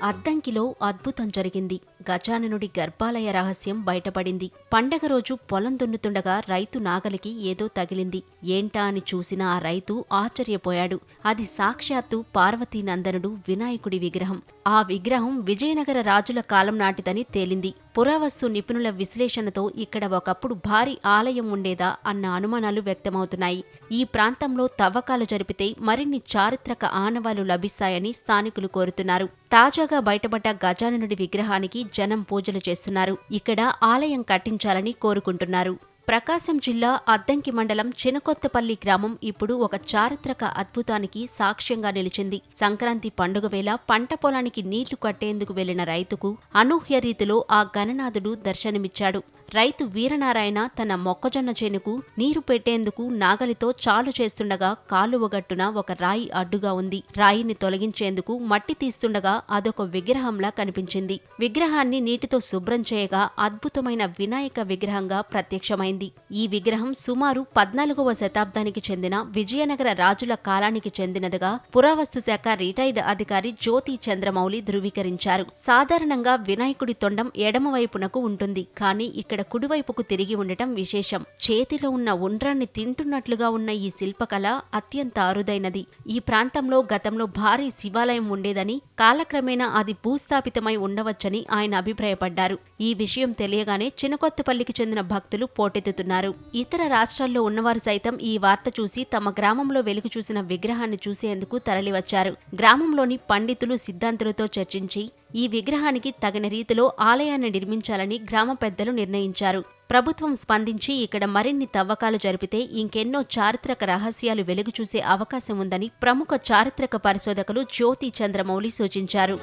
అద్దంకిలో అద్భుతం జరిగింది. గజాననుడి గర్భాలయ రహస్యం బయటపడింది. పండగ రోజు పొలం దున్నుతుండగా రైతు నాగలికి ఏదో తగిలింది. ఏంటా అని చూసిన ఆ రైతు ఆశ్చర్యపోయాడు. అది సాక్షాత్తు పార్వతీనందనుడు వినాయకుడి విగ్రహం. ఆ విగ్రహం విజయనగర రాజుల కాలం నాటిదని తేలింది. పురావస్తు నిపుణుల విశ్లేషణతో ఇక్కడ ఒకప్పుడు భారీ ఆలయం ఉండేదా అన్న అనుమానాలు వ్యక్తమవుతున్నాయి. ఈ ప్రాంతంలో తవ్వకాలు జరిపితే మరిన్ని చారిత్రక ఆనవాలు లభిస్తాయని స్థానికులు కోరుతున్నారు. తాజాగా బయటపడ్డ గజాననుడి విగ్రహానికి జనం పూజలు చేస్తున్నారు. ఇక్కడ ఆలయం కట్టించాలని కోరుకుంటున్నారు. ప్రకాశం జిల్లా అద్దంకి మండలం చినకొత్తపల్లి గ్రామం ఇప్పుడు ఒక చారిత్రక అద్భుతానికి సాక్ష్యంగా నిలిచింది. సంక్రాంతి పండుగ వేళ పంట పొలానికి నీళ్లు కట్టేందుకు వెళ్లిన రైతుకు అనూహ్య రీతిలో ఆ గణనాథుడు దర్శనమిచ్చాడు. రైతు వీరనారాయణ తన మొక్కజొన్న చేనుకు నీరు పెట్టేందుకు నాగలితో చాలు చేస్తుండగా కాలువగట్టున ఒక రాయి అడ్డుగా ఉంది. రాయిని తొలగించేందుకు మట్టి తీస్తుండగా అదొక విగ్రహంలా కనిపించింది. విగ్రహాన్ని నీటితో శుభ్రం చేయగా అద్భుతమైన వినాయక విగ్రహంగా ప్రత్యక్షమైంది. ఈ విగ్రహం సుమారు 14వ శతాబ్దానికి చెందిన విజయనగర రాజుల కాలానికి చెందినదిగా పురావస్తు శాఖ రిటైర్డ్ అధికారి జ్యోతి చంద్రమౌళి ధృవీకరించారు. సాధారణంగా వినాయకుడి తొండం ఎడమవైపునకు ఉంటుంది, కానీ ఇక్కడ కుడివైపుకు తిరిగి ఉండటం విశేషం. చేతిలో ఉన్న ఉండ్రాన్ని తింటున్నట్లుగా ఉన్న ఈ శిల్పకళ అత్యంత అరుదైనది. ఈ ప్రాంతంలో గతంలో భారీ శివాలయం ఉండేదని, కాలక్రమేణా అది భూస్థాపితమై ఉండవచ్చని ఆయన అభిప్రాయపడ్డారు. ఈ విషయం తెలియగానే చినకొత్తపల్లికి చెందిన భక్తులు పోటెత్తుతున్నారు. ఇతర రాష్ట్రాల్లో ఉన్నవారు సైతం ఈ వార్త చూసి తమ గ్రామంలో వెలుగు చూసిన విగ్రహాన్ని చూసేందుకు తరలివచ్చారు. గ్రామంలోని పండితులు సిద్ధాంతులతో చర్చించి ఈ విగ్రహానికి తగిన రీతిలో ఆలయాన్ని నిర్మించాలని గ్రామ పెద్దలు నిర్ణయించారు. ప్రభుత్వం స్పందించి ఇక్కడ మరిన్ని తవ్వకాలు జరిపితే ఇంకెన్నో చారిత్రక రహస్యాలు వెలుగు చూసే అవకాశం ఉందని ప్రముఖ చారిత్రక పరిశోధకులు జ్యోతి చంద్రమౌళి సూచించారు.